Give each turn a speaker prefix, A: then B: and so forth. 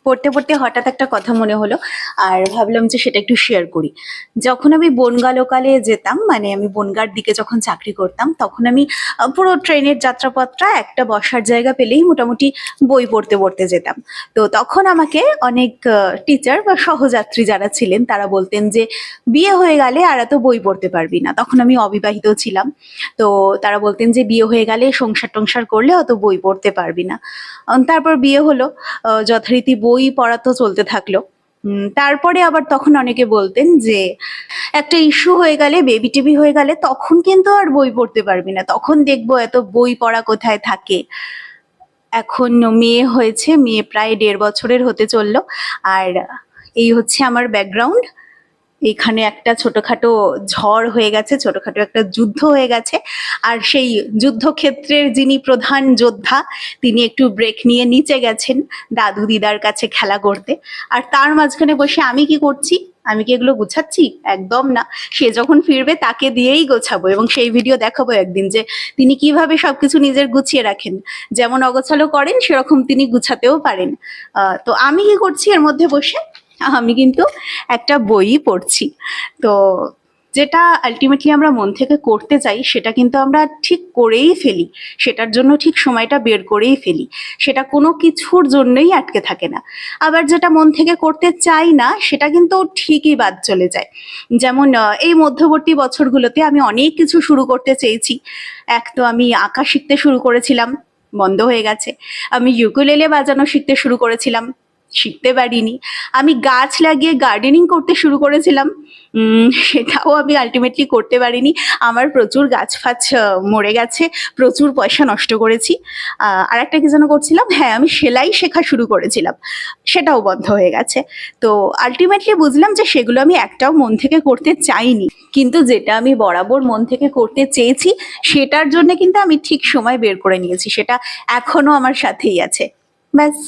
A: পড়তে পড়তে হঠাৎ একটা কথা মনে হলো, আর ভাবলাম যে সেটা একটু শেয়ার করি। যখন আমি বনগা লোকালে যেতাম, মানে আমি বনগার দিকে যখন চাকরি করতাম, তখন আমি পুরো ট্রেনের যাত্রাপথটা একটা বসার জায়গা পেলেই মোটামুটি বই পড়তে পড়তে যেতাম। তো তখন আমাকে অনেক টিচার বা সহযাত্রী যারা ছিলেন তারা বলতেন যে বিয়ে হয়ে গেলে আর এত বই পড়তে পারবি না। তখন আমি অবিবাহিত ছিলাম। তো তারা বলতেন যে বিয়ে হয়ে গেলে সংসার টংসার করলে অত বই পড়তে পারবি না। তারপর বিয়ে হলো, যথারীতি বই পড়া তো চলতে থাকলো। তারপরে আবার তখন অনেকে বলতেন যে একটা ইস্যু হয়ে গেলে, বেবি টেবি হয়ে গেলে তখন কিন্তু আর বই পড়তে পারবি না, তখন দেখবো এত বই পড়া কোথায় থাকে। এখন মেয়ে হয়েছে, মেয়ে প্রায় 1.5 বছরের হতে চললো। আর এই হচ্ছে আমার ব্যাকগ্রাউন্ড। এখানে একটা ছোটখাটো ঝড় হয়ে গেছে, ছোটখাটো একটা যুদ্ধ হয়ে গেছে। আর সেই যুদ্ধক্ষেত্রের যিনি প্রধান যোদ্ধা, তিনি একটু ব্রেক নিয়ে নিচে গেছেন দাদু দিদার কাছে খেলা করতে। আর তার মাঝখানে বসে আমি কি করছি? আমি কি এগুলো গুছাচ্ছি? একদম না। সে যখন ফিরবে তাকে দিয়েই গোছাবো, এবং সেই ভিডিও দেখাবো একদিন যে তিনি কিভাবে সবকিছু নিজের গুছিয়ে রাখেন। যেমন অগোছালো করেন সেরকম তিনি গুছাতেও পারেন। তো আমি কি করছি এর মধ্যে বসে? আমি কিন্তু একটা বই পড়ছি। তো যেটা আলটিমেটলি আমরা মন থেকে করতে চাই সেটা কিন্তু আমরা ঠিক করেই ফেলি, সেটার জন্য ঠিক সময়টা বের করেই ফেলি, সেটা কোনো কিছুর জন্যই আটকে থাকে না। আবার যেটা মন থেকে করতে চাই না সেটা কিন্তু ঠিকই বাদ চলে যায়। যেমন এই মধ্যবর্তী বছরগুলোতে আমি অনেক কিছু শুরু করতে চেয়েছি। এক তো আমি আঁকা শিখতে শুরু করেছিলাম, বন্ধ হয়ে গেছে। আমি ইউকুলেলে বাজানো শিখতে শুরু করেছিলাম, শিখতে পারিনি। আমি গাছ লাগিয়ে গার্ডেনিং করতে শুরু করেছিলাম, সেটাও আমি আলটিমেটলি করতে পারিনি। আমার প্রচুর গাছ ফাছ মরে গেছে, প্রচুর পয়সা নষ্ট করেছি। আর একটা কি যেন করছিলাম, হ্যাঁ আমি সেলাই শেখা শুরু করেছিলাম, সেটাও বন্ধ হয়ে গেছে। তো আলটিমেটলি বুঝলাম যে সেগুলো আমি একটাও মন থেকে করতে চাইনি, কিন্তু যেটা আমি বরাবর মন থেকে করতে চেয়েছি সেটার জন্য কিন্তু আমি ঠিক সময় বের করে নিয়েছি, সেটা এখনো আমার সাথেই আছে। ব্যাস।